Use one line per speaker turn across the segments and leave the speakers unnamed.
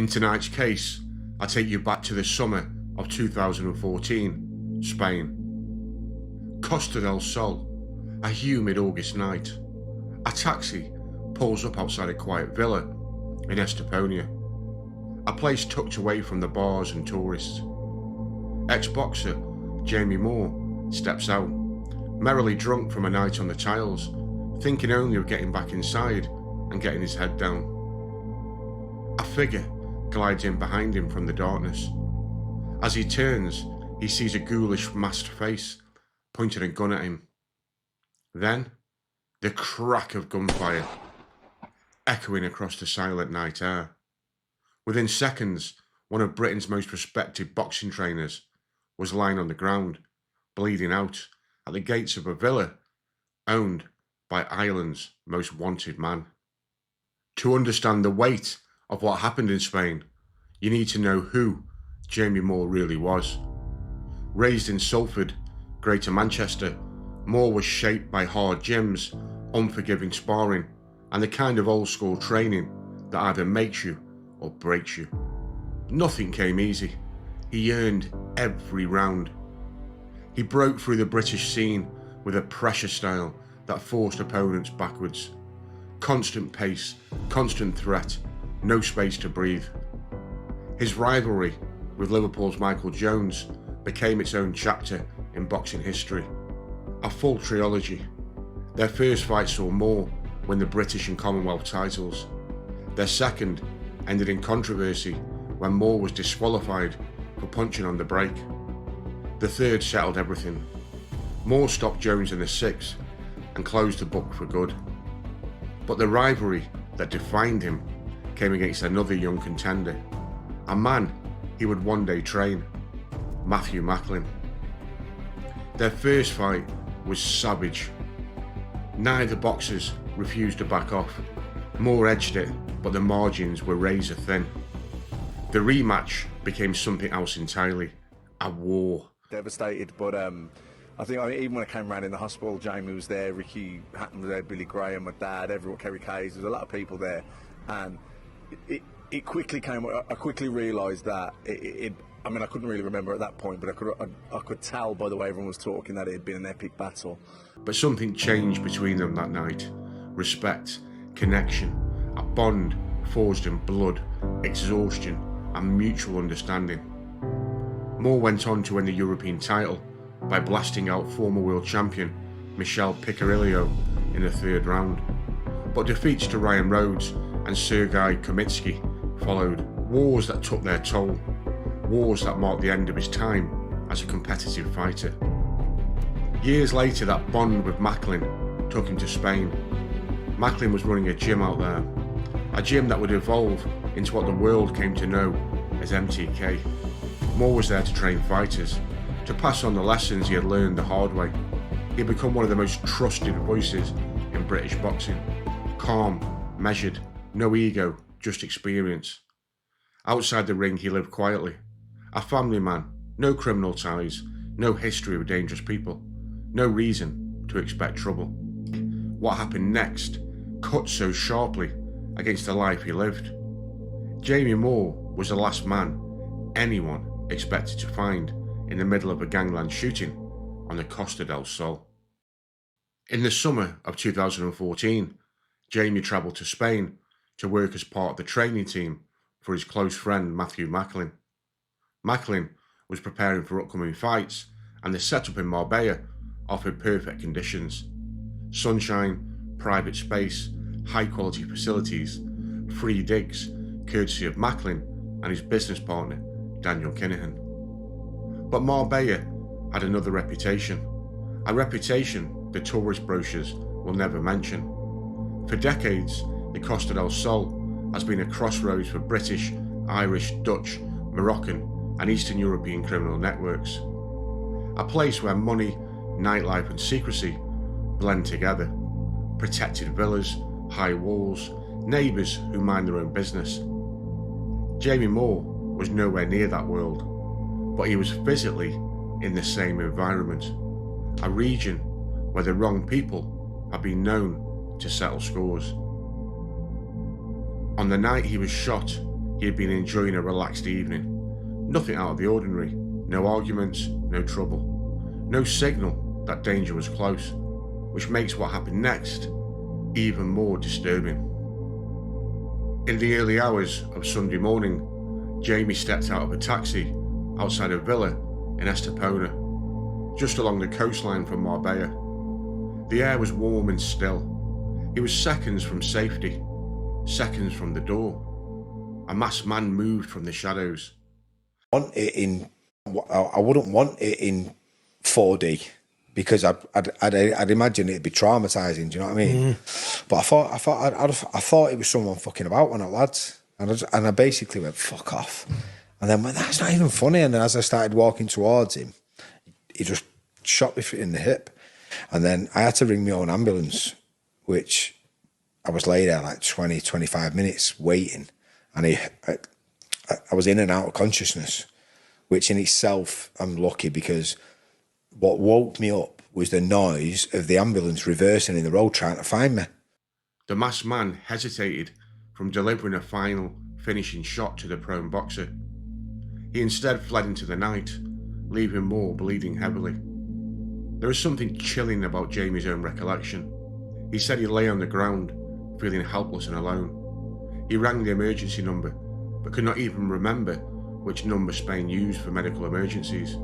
In tonight's case, I take you back to the summer of 2014, Spain. Costa del Sol, a humid August night. A taxi pulls up outside a quiet villa in Estepona, a place tucked away from the bars and tourists. Ex-boxer Jamie Moore steps out, merrily drunk from a night on the tiles, thinking only of getting back inside and getting his head down. A figure glides in behind him from the darkness. As he turns, he sees a ghoulish masked face pointing a gun at him. Then, the crack of gunfire, echoing across the silent night air. Within seconds, one of Britain's most respected boxing trainers was lying on the ground, bleeding out, at the gates of a villa owned by Ireland's most wanted man. To understand the weight of what happened in Spain, you need to know who Jamie Moore really was. Raised in Salford, Greater Manchester, Moore was shaped by hard gyms, unforgiving sparring, and the kind of old school training that either makes you or breaks you. Nothing came easy. He earned every round. He broke through the British scene with a pressure style that forced opponents backwards. Constant pace, constant threat, no space to breathe. His rivalry with Liverpool's Michael Jones became its own chapter in boxing history. A full trilogy. Their first fight saw Moore win the British and Commonwealth titles. Their second ended in controversy when Moore was disqualified for punching on the break. The third settled everything. Moore stopped Jones in the sixth and closed the book for good. But the rivalry that defined him came against another young contender, a man he would one day train, Matthew Macklin. Their first fight was savage. Neither boxers refused to back off. Moore edged it, but the margins were razor thin. The rematch became something else entirely, a war.
Devastated, but I think even when I came around in the hospital, Jamie was there, Ricky Hatton was there, Billy Graham, my dad, everyone, Kerry Kays, there was a lot of people there, and it quickly came. I quickly realised that I mean, I couldn't really remember at that point, but I could tell by the way everyone was talking that it had been an epic battle.
But something changed between them that night. Respect, connection, a bond forged in blood, exhaustion, and mutual understanding. Moore went on to win the European title by blasting out former world champion Michel Picarillo in the third round. But defeats to Ryan Rhodes and Sergei Komitsky followed, wars that took their toll, wars that marked the end of his time as a competitive fighter. Years later, that bond with Macklin took him to Spain. Macklin was running a gym out there, a gym that would evolve into what the world came to know as MTK. Moore was there to train fighters, to pass on the lessons he had learned the hard way. He had become one of the most trusted voices in British boxing. Calm, measured, no ego, just experience. Outside the ring, he lived quietly. A family man, no criminal ties, no history with dangerous people, no reason to expect trouble. What happened next cut so sharply against the life he lived. Jamie Moore was the last man anyone expected to find in the middle of a gangland shooting on the Costa del Sol. In the summer of 2014, Jamie travelled to Spain to work as part of the training team for his close friend Matthew Macklin. Macklin was preparing for upcoming fights, and the setup in Marbella offered perfect conditions. Sunshine, private space, high quality facilities, free digs, courtesy of Macklin and his business partner, Daniel Kinahan. But Marbella had another reputation, a reputation the tourist brochures will never mention. For decades, the Costa del Sol has been a crossroads for British, Irish, Dutch, Moroccan and Eastern European criminal networks. A place where money, nightlife and secrecy blend together. Protected villas, high walls, neighbours who mind their own business. Jamie Moore was nowhere near that world, but he was physically in the same environment, a region where the wrong people have been known to settle scores. On the night he was shot, he had been enjoying a relaxed evening. Nothing out of the ordinary, no arguments, no trouble, no signal that danger was close, which makes what happened next even more disturbing. In the early hours of Sunday morning, Jamie stepped out of a taxi outside a villa in Estepona, just along the coastline from Marbella. The air was warm and still. He was seconds from safety, seconds from the door. A masked man moved from the shadows.
I wouldn't want it in 4D because I'd imagine it'd be traumatizing. Do you know what I mean? But I thought it was someone fucking about one of the lads, and I basically went fuck off, and then went, that's not even funny. And then as I started walking towards him, he just shot me in the hip, and then I had to ring my own ambulance, which I was laid there like 20-25 minutes waiting, and I was in and out of consciousness, which in itself I'm lucky, because what woke me up was the noise of the ambulance reversing in the road trying to find me.
The masked man hesitated from delivering a final finishing shot to the prone boxer. He instead fled into the night, leaving Moore bleeding heavily. There was something chilling about Jamie's own recollection. He said he lay on the ground, feeling helpless and alone. He rang the emergency number, but could not even remember which number Spain used for medical emergencies.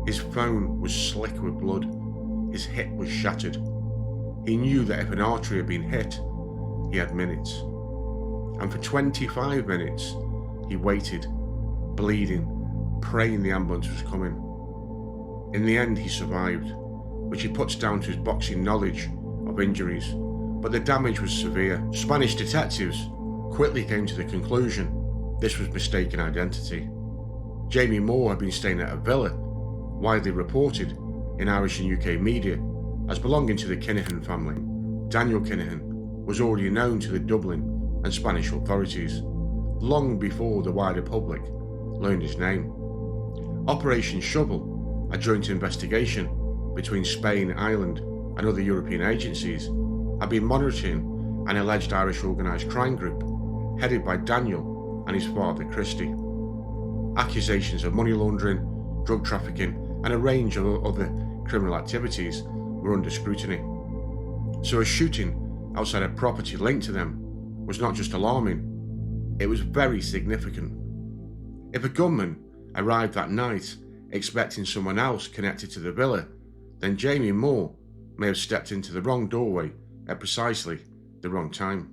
His phone was slick with blood. His hip was shattered. He knew that if an artery had been hit, he had minutes. And for 25 minutes, he waited, bleeding, praying the ambulance was coming. In the end, he survived, which he puts down to his boxing knowledge of injuries, but the damage was severe. Spanish detectives quickly came to the conclusion this was mistaken identity. Jamie Moore had been staying at a villa, widely reported in Irish and UK media as belonging to the Kinahan family. Daniel Kinahan was already known to the Dublin and Spanish authorities, long before the wider public learned his name. Operation Shovel, a joint investigation between Spain, Ireland and other European agencies, had been monitoring an alleged Irish organised crime group headed by Daniel and his father Christy. Accusations of money laundering, drug trafficking and a range of other criminal activities were under scrutiny. So a shooting outside a property linked to them was not just alarming, it was very significant. If a gunman arrived that night expecting someone else connected to the villa, then Jamie Moore may have stepped into the wrong doorway at precisely the wrong time.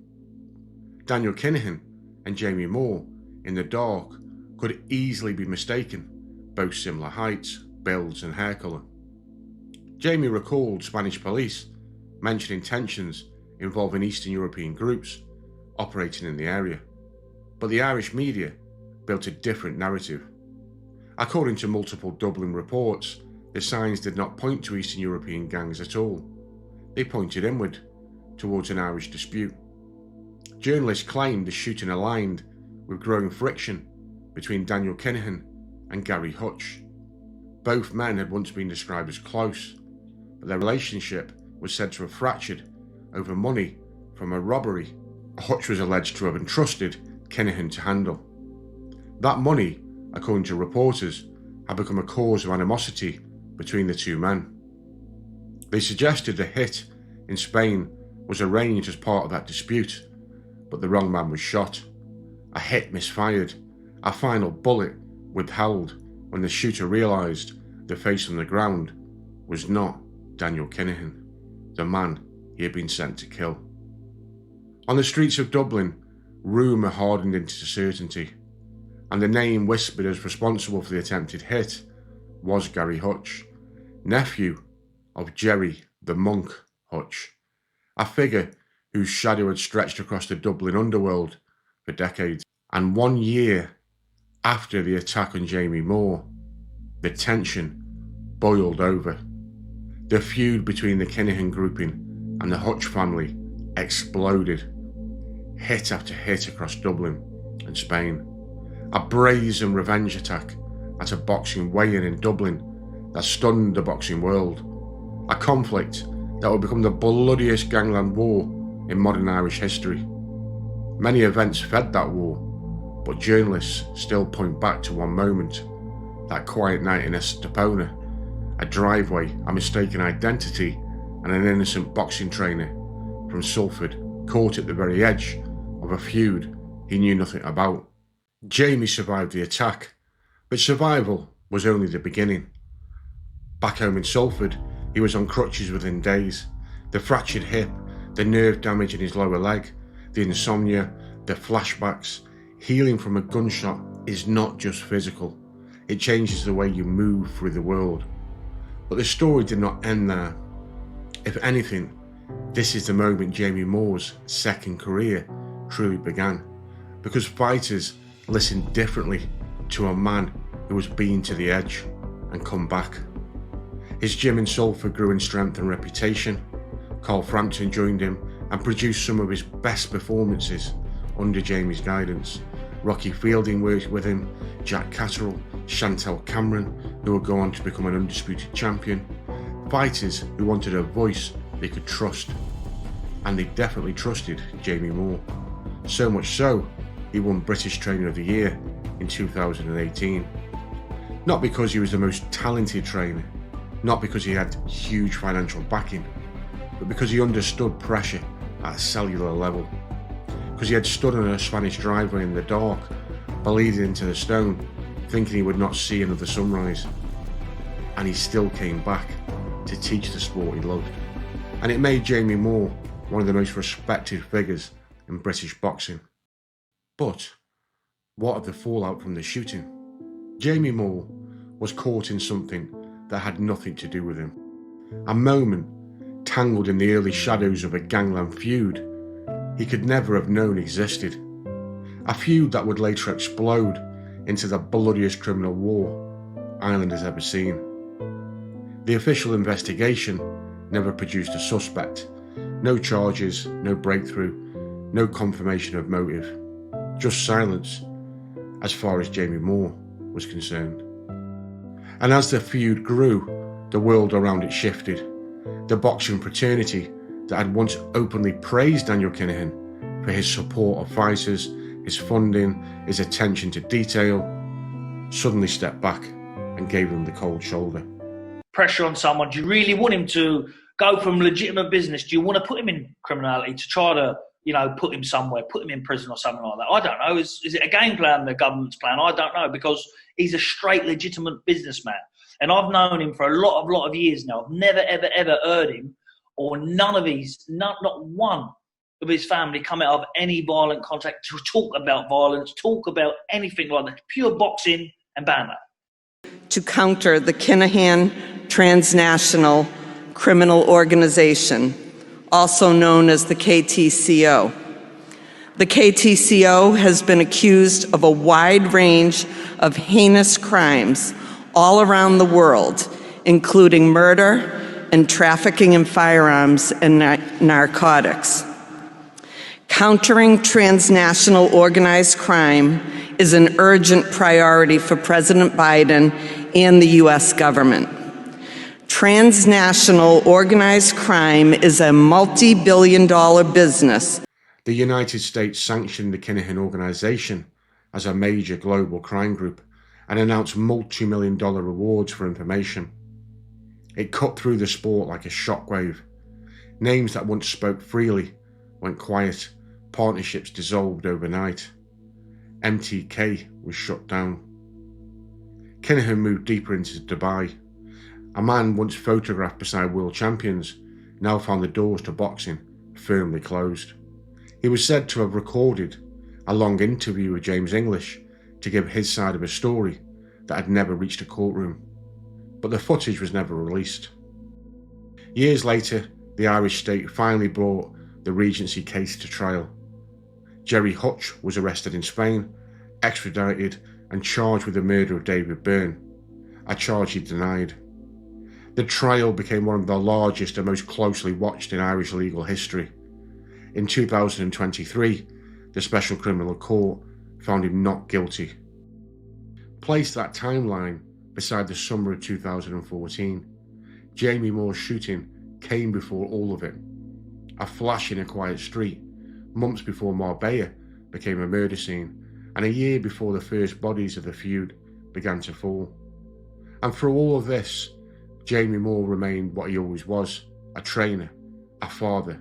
Daniel Kinahan and Jamie Moore, in the dark, could easily be mistaken, both similar heights, builds and hair colour. Jamie recalled Spanish police mentioning tensions involving Eastern European groups operating in the area, but the Irish media built a different narrative. According to multiple Dublin reports, the signs did not point to Eastern European gangs at all. They pointed inward, towards an Irish dispute. Journalists claimed the shooting aligned with growing friction between Daniel Kinahan and Gary Hutch. Both men had once been described as close, but their relationship was said to have fractured over money from a robbery Hutch was alleged to have entrusted Kinahan to handle. That money, according to reporters, had become a cause of animosity between the two men. They suggested the hit in Spain was arranged as part of that dispute, but the wrong man was shot. A hit misfired, a final bullet withheld when the shooter realised the face on the ground was not Daniel Kinahan, the man he had been sent to kill. On the streets of Dublin, rumour hardened into certainty, and the name whispered as responsible for the attempted hit was Gary Hutch, nephew of Jerry the Monk Hutch, a figure whose shadow had stretched across the Dublin underworld for decades. And 1 year after the attack on Jamie Moore, the tension boiled over. The feud between the Kinahan grouping and the Hutch family exploded, hit after hit across Dublin and Spain. A brazen revenge attack at a boxing weigh-in in Dublin that stunned the boxing world. A conflict that would become the bloodiest gangland war in modern Irish history. Many events fed that war, but journalists still point back to one moment, that quiet night in Estepona, a driveway, a mistaken identity, and an innocent boxing trainer from Salford caught at the very edge of a feud he knew nothing about. Jamie survived the attack, but survival was only the beginning. Back home in Salford, he was on crutches within days. The fractured hip, the nerve damage in his lower leg, the insomnia, the flashbacks. Healing from a gunshot is not just physical. It changes the way you move through the world. But the story did not end there. If anything, this is the moment Jamie Moore's second career truly began, because fighters listened differently to a man who was beaten to the edge and come back. His gym in Salford grew in strength and reputation. Carl Frampton joined him and produced some of his best performances under Jamie's guidance. Rocky Fielding worked with him, Jack Catterall, Chantel Cameron, who would go on to become an undisputed champion. Fighters who wanted a voice they could trust. And they definitely trusted Jamie Moore. So much so, he won British Trainer of the Year in 2018. Not because he was the most talented trainer, not because he had huge financial backing, but because he understood pressure at a cellular level. Because he had stood on a Spanish driveway in the dark, bleeding into the stone, thinking he would not see another sunrise. And he still came back to teach the sport he loved. And it made Jamie Moore one of the most respected figures in British boxing. But what of the fallout from the shooting? Jamie Moore was caught in something that had nothing to do with him. A moment tangled in the early shadows of a gangland feud he could never have known existed. A feud that would later explode into the bloodiest criminal war Ireland has ever seen. The official investigation never produced a suspect. No charges, no breakthrough, no confirmation of motive. Just silence, as far as Jamie Moore was concerned. And as the feud grew, the world around it shifted. The boxing fraternity that had once openly praised Daniel Kinahan for his support of fighters, his funding, his attention to detail, suddenly stepped back and gave them the cold shoulder.
Pressure on someone. Do you really want him to go from legitimate business? Do you want to put him in criminality to try to, put him somewhere, put him in prison or something like that? I don't know. Is it a game plan, the government's plan? I don't know, because he's a straight legitimate businessman. And I've known him for a lot of years now. I've never, ever heard him or not one of his family come out of any violent contact to talk about violence, talk about anything like that. Pure boxing and banter.
To counter the Kinahan Transnational Criminal Organization, also known as the KTCO. The KTCO has been accused of a wide range of heinous crimes all around the world, including murder and trafficking in firearms and narcotics. Countering transnational organized crime is an urgent priority for President Biden and the U.S. government. Transnational organized crime is a multi-billion-dollar business.
The United States sanctioned the Kinahan organization as a major global crime group and announced multi-million-dollar rewards for information. It cut through the sport like a shockwave. Names that once spoke freely went quiet. Partnerships dissolved overnight. MTK was shut down. Kinahan moved deeper into Dubai. A man once photographed beside world champions now found the doors to boxing firmly closed. He was said to have recorded a long interview with James English to give his side of a story that had never reached a courtroom, but the footage was never released. Years later, the Irish state finally brought the Regency case to trial. Jerry Hutch was arrested in Spain, extradited and charged with the murder of David Byrne, a charge he denied. The trial became one of the largest and most closely watched in Irish legal history. In 2023, the Special Criminal Court found him not guilty. Place that timeline beside the summer of 2014. Jamie Moore's shooting came before all of it. A flash in a quiet street, months before Marbella became a murder scene, and a year before the first bodies of the feud began to fall. And through all of this, Jamie Moore remained what he always was, a trainer, a father,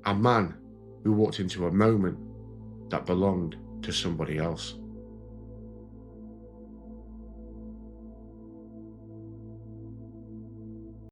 a man who walked into a moment that belonged to somebody else.